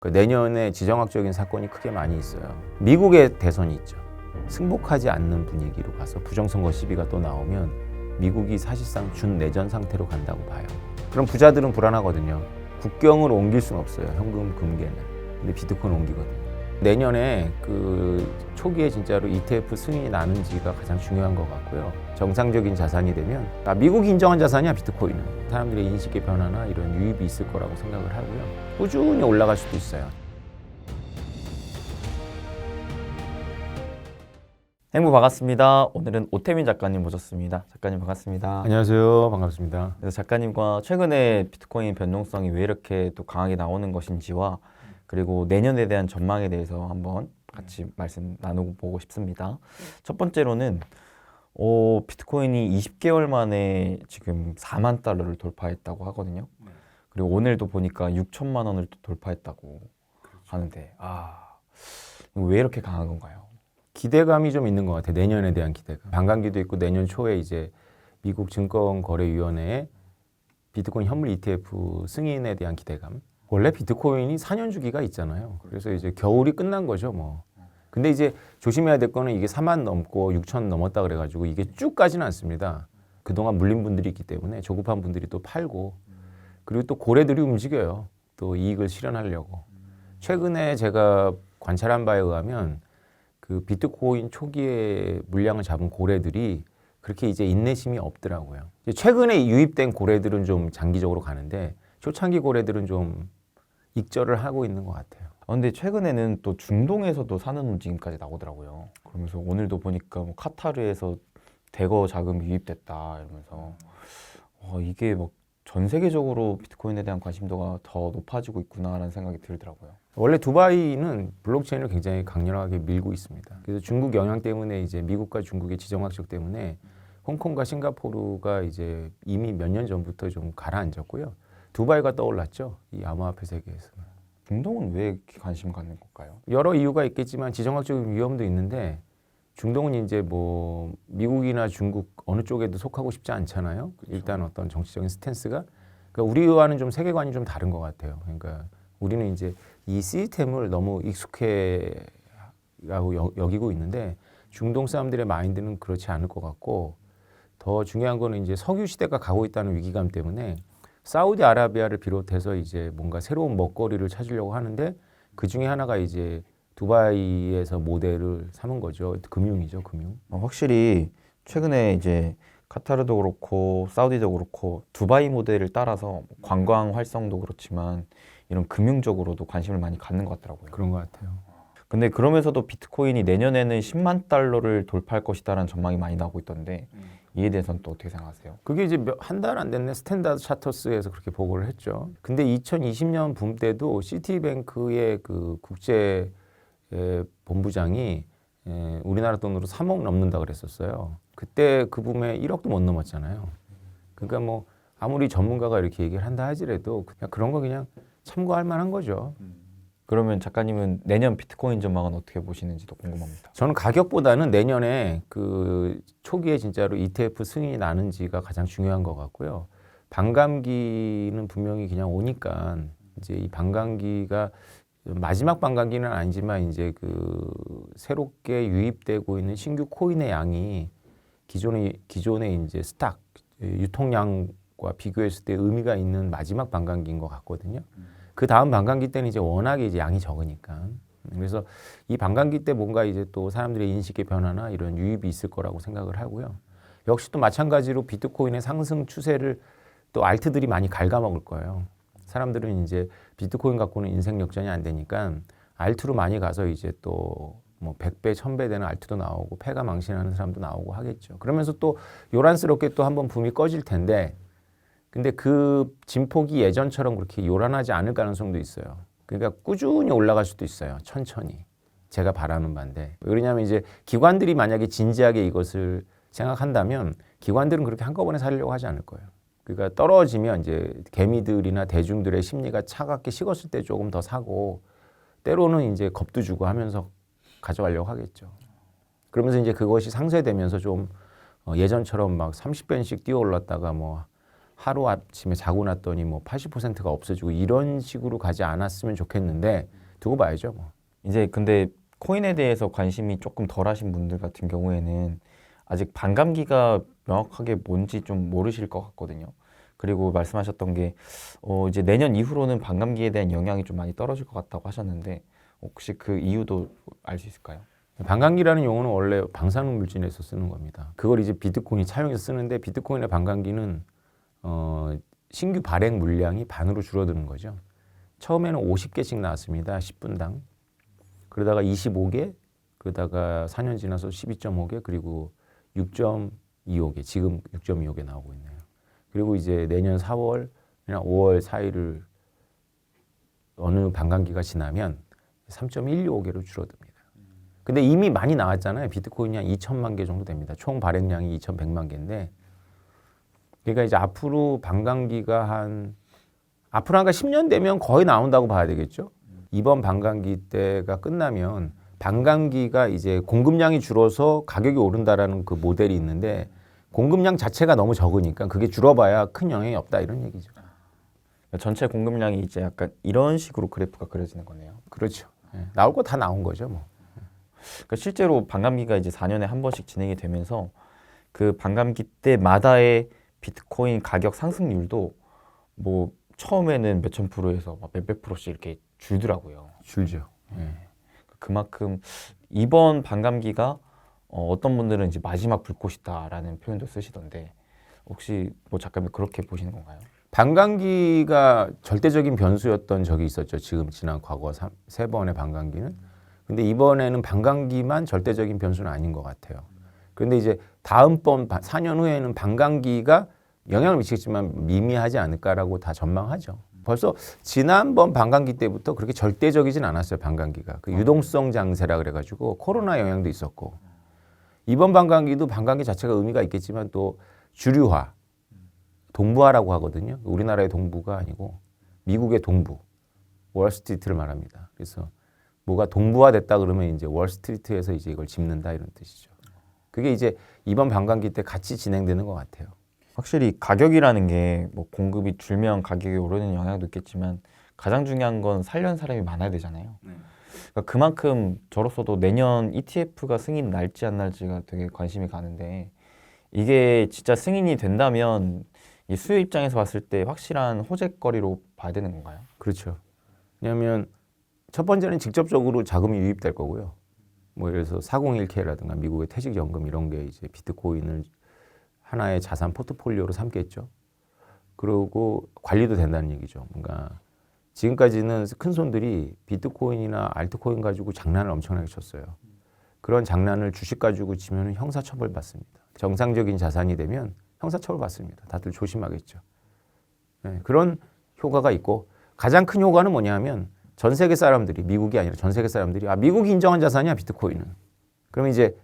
내년에 지정학적인 사건이 크게 많이 있어요. 미국의 대선이 있죠. 승복하지 않는 분위기로 가서 부정선거 시비가 또 나오면 미국이 사실상 준내전 상태로 간다고 봐요. 그럼 부자들은 불안하거든요. 국경을 옮길 수는 없어요. 현금 금괴는. 근데 비트코인 옮기거든요. 내년에 그 초기에 진짜로 ETF 승인이 나는지가 가장 중요한 것 같고요. 정상적인 자산이 되면 미국이 인정한 자산이야 비트코인은. 사람들의 인식의 변화나 이런 유입이 있을 거라고 생각을 하고요. 꾸준히 올라갈 수도 있어요. 행부 반갑습니다. 오늘은 오태민 작가님 모셨습니다. 작가님 반갑습니다. 안녕하세요. 반갑습니다. 그래서 작가님과 최근에 비트코인 변동성이 왜 이렇게 또 강하게 나오는 것인지와 그리고 내년에 대한 전망에 대해서 한번 같이 말씀 나누고 싶습니다. 첫 번째로는 비트코인이 20개월 만에 지금 4만 달러를 돌파했다고 하거든요. 그리고 오늘도 보니까 6천만 원을 또 돌파했다고 하는데 이거 왜 이렇게 강한 건가요? 기대감이 좀 있는 것 같아요. 내년에 대한 기대감. 반감기도 있고 내년 초에 이제 미국 증권거래위원회에 비트코인 현물 ETF 승인에 대한 기대감. 원래 비트코인이 4년 주기가 있잖아요. 그래서 이제 겨울이 끝난 거죠, 뭐. 근데 이제 조심해야 될 거는 이게 4만 넘고 6천 넘었다 그래가지고 이게 쭉 가지는 않습니다. 그동안 물린 분들이 있기 때문에 조급한 분들이 또 팔고 그리고 또 고래들이 움직여요. 또 이익을 실현하려고. 최근에 제가 관찰한 바에 의하면 그 비트코인 초기에 물량을 잡은 고래들이 그렇게 이제 인내심이 없더라고요. 최근에 유입된 고래들은 좀 장기적으로 가는데 초창기 고래들은 좀 익절을 하고 있는 것 같아요. 근데 최근에는 또 중동에서도 사는 움직임까지 나오더라고요. 그러면서 오늘도 보니까 뭐 카타르에서 대거 자금이 유입됐다 이러면서 이게 뭐 전 세계적으로 비트코인에 대한 관심도가 더 높아지고 있구나라는 생각이 들더라고요. 원래 두바이는 블록체인을 굉장히 강렬하게 밀고 있습니다. 그래서 중국 영향 때문에 이제 미국과 중국의 지정학적 때문에 홍콩과 싱가포르가 이제 이미 몇 년 전부터 좀 가라앉았고요. 두바이가 떠올랐죠. 이 암호화폐 세계에서는. 중동은 왜 이렇게 관심 갖는 걸까요? 여러 이유가 있겠지만 지정학적인 위험도 있는데 중동은 이제 뭐 미국이나 중국 어느 쪽에도 속하고 싶지 않잖아요. 그렇죠. 일단 어떤 정치적인 스탠스가 그러니까 우리와는 좀 세계관이 좀 다른 것 같아요. 그러니까 우리는 이제 이 시스템을 너무 익숙해라고 여기고 있는데 중동 사람들의 마인드는 그렇지 않을 것 같고 더 중요한 거는 이제 석유 시대가 가고 있다는 위기감 때문에 사우디아라비아를 비롯해서 이제 뭔가 새로운 먹거리를 찾으려고 하는데 그 중에 하나가 이제 두바이에서 모델을 삼은 거죠. 금융이죠, 금융. 확실히 최근에 이제 카타르도 그렇고 사우디도 그렇고 두바이 모델을 따라서 관광 활성도 그렇지만 이런 금융적으로도 관심을 많이 갖는 것 같더라고요. 그런 것 같아요. 근데 그러면서도 비트코인이 내년에는 10만 달러를 돌파할 것이다라는 전망이 많이 나오고 있던데 이에 대해서는 또 어떻게 생각하세요? 그게 이제 한 달 안 됐네 스탠다드 차터스에서 그렇게 보고를 했죠. 근데 2020년 붐 때도 시티뱅크의 그 국제 본부장이 우리나라 돈으로 3억 넘는다 그랬었어요. 그때 그 붐에 1억도 못 넘었잖아요. 그러니까 뭐 아무리 전문가가 이렇게 얘기를 한다 하더라도 그냥 그런 거 그냥 참고할 만한 거죠. 그러면 작가님은 내년 비트코인 전망은 어떻게 보시는지도 궁금합니다. 저는 가격보다는 내년에 그 초기에 진짜로 ETF 승인이 나는지가 가장 중요한 것 같고요. 반감기는 분명히 그냥 오니까 이제 이 반감기가 마지막 반감기는 아니지만 이제 그 새롭게 유입되고 있는 신규 코인의 양이 기존의 이제 스탁 유통량과 비교했을 때 의미가 있는 마지막 반감기인 것 같거든요. 그 다음 반감기 때는 이제 워낙에 이제 양이 적으니까 그래서 이 반감기 때 뭔가 이제 또 사람들의 인식의 변화나 이런 유입이 있을 거라고 생각을 하고요. 역시 또 마찬가지로 비트코인의 상승 추세를 또 알트들이 많이 갉아먹을 거예요. 사람들은 이제 비트코인 갖고는 인생 역전이 안 되니까 알트로 많이 가서 이제 또 뭐 100배, 1000배 되는 알트도 나오고 패가 망신하는 사람도 나오고 하겠죠. 그러면서 또 요란스럽게 또 한번 붐이 꺼질 텐데 근데 그 진폭이 예전처럼 그렇게 요란하지 않을 가능성도 있어요. 그러니까 꾸준히 올라갈 수도 있어요. 천천히. 제가 바라는 바인데. 왜냐하면 이제 기관들이 만약에 진지하게 이것을 생각한다면 기관들은 그렇게 한꺼번에 살려고 하지 않을 거예요. 그러니까 떨어지면 이제 개미들이나 대중들의 심리가 차갑게 식었을 때 조금 더 사고 때로는 이제 겁도 주고 하면서 가져가려고 하겠죠. 그러면서 이제 그것이 상쇄되면서 좀 예전처럼 막 30배씩 뛰어 올랐다가 뭐 하루 아침에 자고 났더니 뭐 80%가 없어지고 이런 식으로 가지 않았으면 좋겠는데 두고 봐야죠. 뭐. 이제 근데 코인에 대해서 관심이 조금 덜하신 분들 같은 경우에는 아직 반감기가 명확하게 뭔지 좀 모르실 것 같거든요. 그리고 말씀하셨던 게 이제 내년 이후로는 반감기에 대한 영향이 좀 많이 떨어질 것 같다고 하셨는데 혹시 그 이유도 알 수 있을까요? 반감기라는 용어는 원래 방사능 물질에서 쓰는 겁니다. 그걸 이제 비트코인이 차용해서 쓰는데 비트코인의 반감기는 신규 발행 물량이 반으로 줄어드는 거죠. 처음에는 50개씩 나왔습니다. 10분당. 그러다가 25개, 그러다가 4년 지나서 12.5개, 그리고 6.25개, 지금 6.25개 나오고 있네요. 그리고 이제 내년 4월, 5월 사이를 어느 반감기가 지나면 3.125개로 줄어듭니다. 근데 이미 많이 나왔잖아요. 비트코인이 한 2천만 개 정도 됩니다. 총 발행량이 2,100만 개인데 그러니까 이제 앞으로 반감기가 앞으로 한 10년 되면 거의 나온다고 봐야 되겠죠. 이번 반감기 때가 끝나면 반감기가 이제 공급량이 줄어서 가격이 오른다라는 그 모델이 있는데 공급량 자체가 너무 적으니까 그게 줄어봐야 큰 영향이 없다 이런 얘기죠. 전체 공급량이 이제 약간 이런 식으로 그래프가 그려지는 거네요. 그렇죠. 나올 거 다 나온 거죠, 뭐. 그러니까 실제로 반감기가 이제 4년에 한 번씩 진행이 되면서 그 반감기 때마다의 비트코인 가격 상승률도 뭐 처음에는 몇천 프로에서 막 몇백 프로씩 이렇게 줄더라고요. 줄죠. 그만큼 이번 반감기가 어떤 분들은 이제 마지막 불꽃이다라는 표현도 쓰시던데 혹시 뭐 작가님 그렇게 보시는 건가요? 반감기가 절대적인 변수였던 적이 있었죠. 지난 과거 3번의 반감기는. 근데 이번에는 반감기만 절대적인 변수는 아닌 것 같아요. 그런데 이제 다음번 4년 후에는 반감기가 영향을 미치겠지만 미미하지 않을까라고 다 전망하죠. 벌써 지난번 반감기 때부터 그렇게 절대적이진 않았어요. 반감기가. 그 유동성 장세라 그래가지고 코로나 영향도 있었고 이번 반감기도 반감기 자체가 의미가 있겠지만 또 주류화, 동부화라고 하거든요. 우리나라의 동부가 아니고 미국의 동부, 월스트리트를 말합니다. 그래서 뭐가 동부화됐다 그러면 이제 월스트리트에서 이제 이걸 짚는다 이런 뜻이죠. 그게 이제 이번 반감기 때 같이 진행되는 것 같아요. 확실히 가격이라는 게 뭐 공급이 줄면 가격이 오르는 영향도 있겠지만 가장 중요한 건 살려는 사람이 많아야 되잖아요. 그러니까 그만큼 저로서도 내년 ETF가 승인 날지 안 날지가 되게 관심이 가는데 이게 진짜 승인이 된다면 이 수요 입장에서 봤을 때 확실한 호재거리로 봐야 되는 건가요? 그렇죠. 왜냐하면 첫 번째는 직접적으로 자금이 유입될 거고요. 뭐 예를 들어서 401k라든가 미국의 퇴직연금 이런 게 이제 비트코인을 하나의 자산 포트폴리오로 삼겠죠. 그리고 관리도 된다는 얘기죠. 뭔가 지금까지는 큰 손들이 비트코인이나 알트코인 가지고 장난을 엄청나게 쳤어요. 그런 장난을 주식 가지고 치면 형사처벌 받습니다. 정상적인 자산이 되면 형사처벌 받습니다. 다들 조심하겠죠. 네, 그런 효과가 있고 가장 큰 효과는 뭐냐면 전 세계 사람들이 미국이 아니라 전 세계 사람들이 미국이 인정한 자산이야 비트코인은. 그러면 이제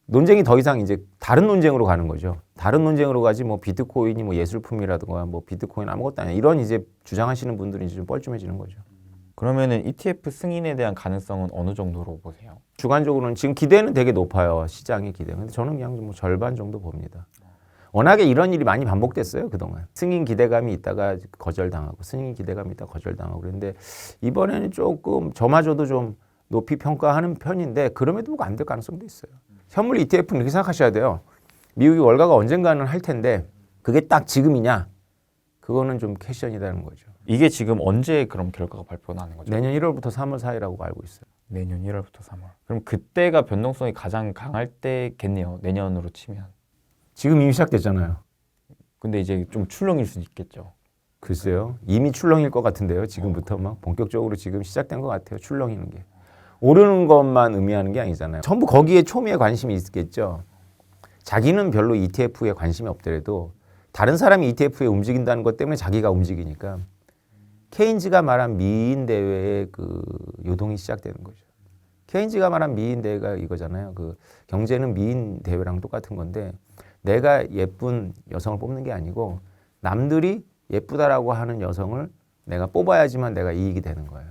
논쟁이 더 이상 이제 다른 논쟁으로 가는 거죠. 다른 논쟁으로 가지 뭐 비트코인이 뭐 예술품이라든가 뭐 비트코인 아무것도 아니야. 이런 이제 주장하시는 분들이 이제 좀 뻘쭘해지는 거죠. 그러면은 ETF 승인에 대한 가능성은 어느 정도로 보세요? 주관적으로는 지금 기대는 되게 높아요. 시장의 기대. 근데 저는 그냥 뭐 절반 정도 봅니다. 워낙에 이런 일이 많이 반복됐어요. 그동안. 승인 기대감이 있다가 거절당하고 승인 기대감이 있다가 거절당하고 그랬는데 이번에는 조금 저마저도 좀 높이 평가하는 편인데 그럼에도 안 될 가능성도 있어요. 현물 ETF는 이렇게 생각하셔야 돼요. 미국이 월가가 언젠가는 할 텐데 그게 딱 지금이냐? 그거는 좀 퀘션이라는 거죠. 이게 지금 언제 그럼 결과가 발표나는 거죠? 내년 1월부터 3월 사이라고 알고 있어요. 내년 1월부터 3월. 그럼 그때가 변동성이 가장 강할 때겠네요. 내년으로 치면. 지금 이미 시작됐잖아요. 근데 이제 좀 출렁일 수는 있겠죠. 글쎄요. 이미 출렁일 것 같은데요. 지금부터 막 본격적으로 지금 시작된 것 같아요. 출렁이는 게. 오르는 것만 의미하는 게 아니잖아요. 전부 거기에 초미에 관심이 있겠죠. 자기는 별로 ETF에 관심이 없더라도 다른 사람이 ETF에 움직인다는 것 때문에 자기가 움직이니까 케인즈가 말한 미인 대회의 그 요동이 시작되는 거죠. 케인즈가 말한 미인 대회가 이거잖아요. 그 경제는 미인 대회랑 똑같은 건데 내가 예쁜 여성을 뽑는 게 아니고 남들이 예쁘다라고 하는 여성을 내가 뽑아야지만 내가 이익이 되는 거예요.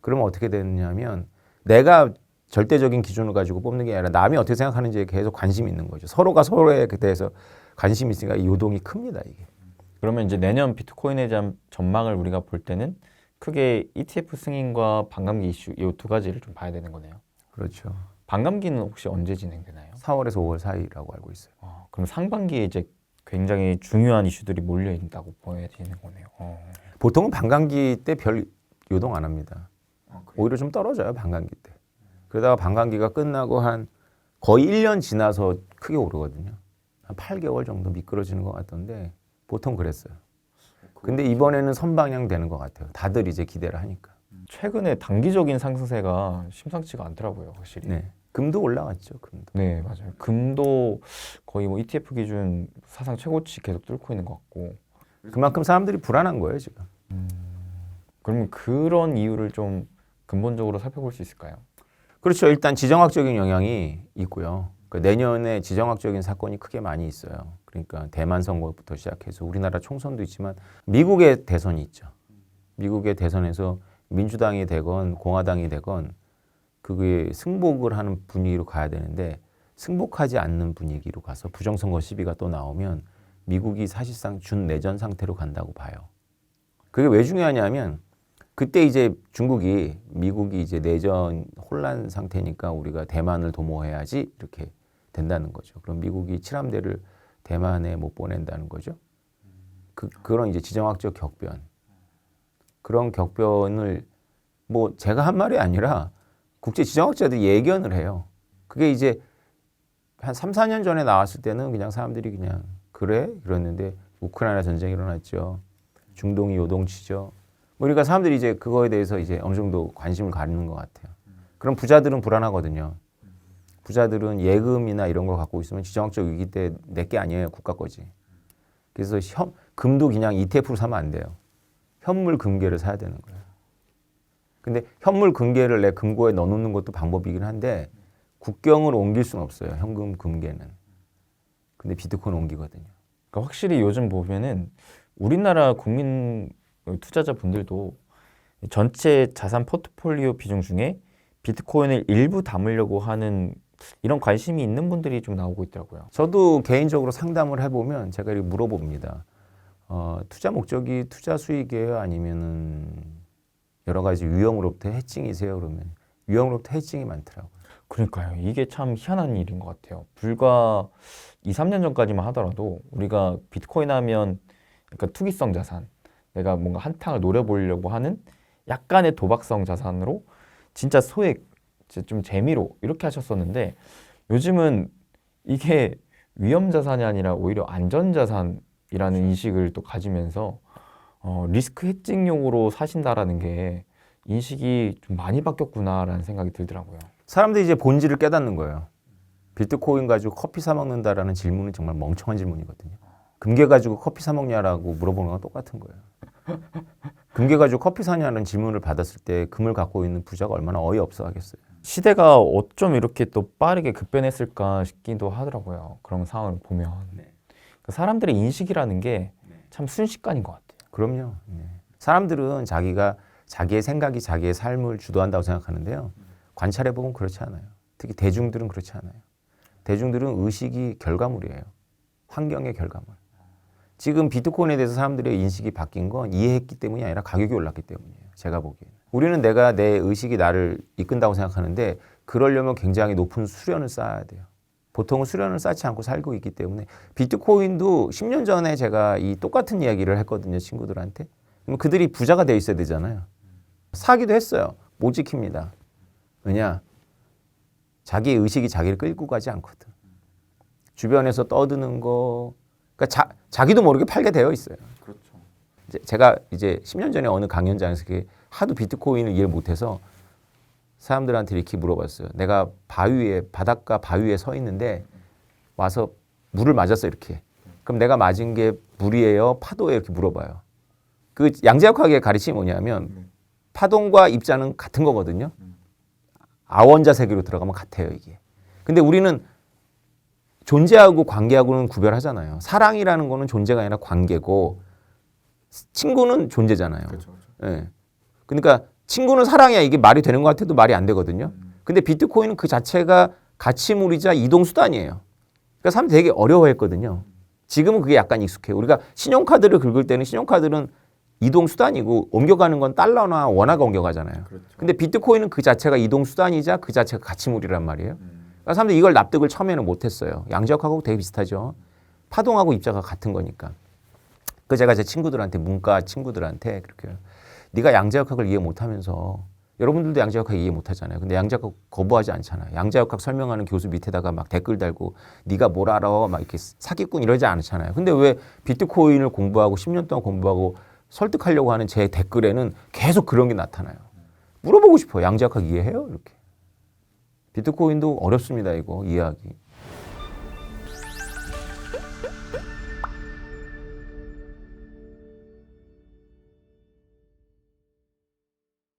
그러면 어떻게 되느냐면 내가 절대적인 기준을 가지고 뽑는 게 아니라 남이 어떻게 생각하는지에 계속 관심이 있는 거죠. 서로가 서로에 대해서 관심이 있으니까 이 요동이 큽니다. 이게. 그러면 이제 내년 비트코인에 대한 전망을 우리가 볼 때는 크게 ETF 승인과 반감기 이슈 이 두 가지를 좀 봐야 되는 거네요. 그렇죠. 반감기는 혹시 언제 진행되나요? 4월에서 5월 사이라고 알고 있어요. 그럼 상반기에 이제 굉장히 중요한 이슈들이 몰려 있다고 보여지는 거네요. 보통은 반감기 때 별 요동 안 합니다. 오히려 좀 떨어져요, 반감기 때. 그러다가 반감기가 끝나고 한 거의 1년 지나서 크게 오르거든요. 한 8개월 정도 미끄러지는 것 같던데 보통 그랬어요. 근데 이번에는 선방향 되는 것 같아요. 다들 이제 기대를 하니까. 최근에 단기적인 상승세가 심상치가 않더라고요, 확실히. 네. 금도 올라갔죠, 금도. 네, 맞아요. 금도 거의 뭐 ETF 기준 사상 최고치 계속 뚫고 있는 것 같고. 그만큼 사람들이 불안한 거예요, 지금. 그러면 그런 이유를 좀 근본적으로 살펴볼 수 있을까요? 그렇죠. 일단 지정학적인 영향이 있고요. 내년에 지정학적인 사건이 크게 많이 있어요. 그러니까 대만 선거부터 시작해서 우리나라 총선도 있지만 미국의 대선이 있죠. 미국의 대선에서 민주당이 되건 공화당이 되건 그게 승복을 하는 분위기로 가야 되는데 승복하지 않는 분위기로 가서 부정선거 시비가 또 나오면 미국이 사실상 준내전 상태로 간다고 봐요. 그게 왜 중요하냐면 그때 이제 중국이 미국이 이제 내전 혼란 상태니까 우리가 대만을 도모해야지 이렇게 된다는 거죠. 그럼 미국이 칠함대를 대만에 못 보낸다는 거죠. 그런 이제 지정학적 격변. 그런 격변을 뭐 제가 한 말이 아니라 국제 지정학자들이 예견을 해요. 그게 이제 한 3, 4년 전에 나왔을 때는 그냥 사람들이 그냥 그래? 이랬는데 우크라이나 전쟁이 일어났죠. 중동이 요동치죠. 그러니까 사람들이 이제 그거에 대해서 이제 어느 정도 관심을 갖는 것 같아요. 그럼 부자들은 불안하거든요. 부자들은 예금이나 이런 걸 갖고 있으면 지정학적 위기 때 내 게 아니에요. 국가 거지. 그래서 금도 그냥 ETF로 사면 안 돼요. 현물 금괴를 사야 되는 거예요. 근데 현물 금괴를 내 금고에 넣어놓는 것도 방법이긴 한데 국경을 옮길 수는 없어요. 현금 금괴는. 근데 비트코인 옮기거든요. 그러니까 확실히 요즘 보면은 우리나라 국민 투자자분들도 전체 자산 포트폴리오 비중 중에 비트코인을 일부 담으려고 하는 이런 관심이 있는 분들이 좀 나오고 있더라고요. 저도 개인적으로 상담을 해보면 제가 이렇게 물어봅니다. 투자 목적이 투자 수익이에요? 아니면은 여러 가지 위험으로부터 해칭이세요? 그러면 위험으로부터 해칭이 많더라고요. 그러니까요. 이게 참 희한한 일인 것 같아요. 불과 2, 3년 전까지만 하더라도 우리가 비트코인 하면 약간 투기성 자산, 내가 뭔가 한탕을 노려보려고 하는 약간의 도박성 자산으로 진짜 소액, 진짜 좀 재미로 이렇게 하셨었는데 요즘은 이게 위험 자산이 아니라 오히려 안전 자산이라는 인식을 또 가지면서 리스크 해칭용으로 사신다라는 게 인식이 좀 많이 바뀌었구나라는 생각이 들더라고요. 사람들이 이제 본질을 깨닫는 거예요. 비트코인 가지고 커피 사 먹는다라는 질문은 정말 멍청한 질문이거든요. 금괴 가지고 커피 사 먹냐라고 물어보는 건 똑같은 거예요. 금괴 가지고 커피 사냐는 질문을 받았을 때 금을 갖고 있는 부자가 얼마나 어이없어 하겠어요. 시대가 어쩜 이렇게 또 빠르게 급변했을까 싶기도 하더라고요. 그런 상황을 보면. 그러니까 사람들의 인식이라는 게 참 순식간인 것 같아요. 그럼요. 네. 사람들은 자기가 자기의 생각이 자기의 삶을 주도한다고 생각하는데요. 관찰해보면 그렇지 않아요. 특히 대중들은 그렇지 않아요. 대중들은 의식이 결과물이에요. 환경의 결과물. 지금 비트코인에 대해서 사람들의 인식이 바뀐 건 이해했기 때문이 아니라 가격이 올랐기 때문이에요. 제가 보기에는. 우리는 내가 내 의식이 나를 이끈다고 생각하는데 그러려면 굉장히 높은 수련을 쌓아야 돼요. 보통은 수련을 쌓지 않고 살고 있기 때문에 비트코인도 10년 전에 제가 이 똑같은 이야기를 했거든요. 친구들한테. 그럼 그들이 부자가 돼 있어야 되잖아요. 사기도 했어요. 못 지킵니다. 왜냐? 자기의 의식이 자기를 끌고 가지 않거든. 주변에서 떠드는 거, 그러니까 자기도 모르게 팔게 되어 있어요. 그렇죠. 제가 이제 10년 전에 어느 강연장에서 하도 비트코인을 이해를 못해서 사람들한테 이렇게 물어봤어요. 내가 바닷가 바위에 서 있는데 와서 물을 맞았어 이렇게. 그럼 내가 맞은 게 물이에요? 파도예요? 이렇게 물어봐요. 그 양자역학의 가르침이 뭐냐면 파동과 입자는 같은 거거든요. 아원자 세계로 들어가면 같아요 이게. 근데 우리는 존재하고 관계하고는 구별하잖아요. 사랑이라는 거는 존재가 아니라 관계고 친구는 존재잖아요. 그렇죠. 예. 그러니까 친구는 사랑이야 이게 말이 되는 것 같아도 말이 안 되거든요. 근데 비트코인은 그 자체가 가치물이자 이동수단이에요. 그러니까 사람들이 되게 어려워했거든요. 지금은 그게 약간 익숙해요. 우리가 신용카드를 긁을 때는 신용카드는 이동 수단이고 옮겨가는 건 달러나 원화가 옮겨가잖아요. 그렇죠. 근데 비트코인은 그 자체가 이동 수단이자 그 자체가 가치물이란 말이에요. 그러니까 사람들이 이걸 납득을 처음에는 못했어요. 양자역학하고 되게 비슷하죠. 파동하고 입자가 같은 거니까. 그 제가 제 친구들한테 문과 친구들한테 그렇게 네가 양자역학을 이해 못하면서 여러분들도 양자역학 이해 못하잖아요. 근데 양자역학 거부하지 않잖아요. 양자역학 설명하는 교수 밑에다가 막 댓글 달고 네가 뭘 알아 막 이렇게 사기꾼 이러지 않잖아요. 근데 왜 비트코인을 공부하고 10년 동안 공부하고 설득하려고 하는 제 댓글에는 계속 그런 게 나타나요. 물어보고 싶어요. 양자역학 이해해요? 이렇게. 비트코인도 어렵습니다. 이거 이해하기.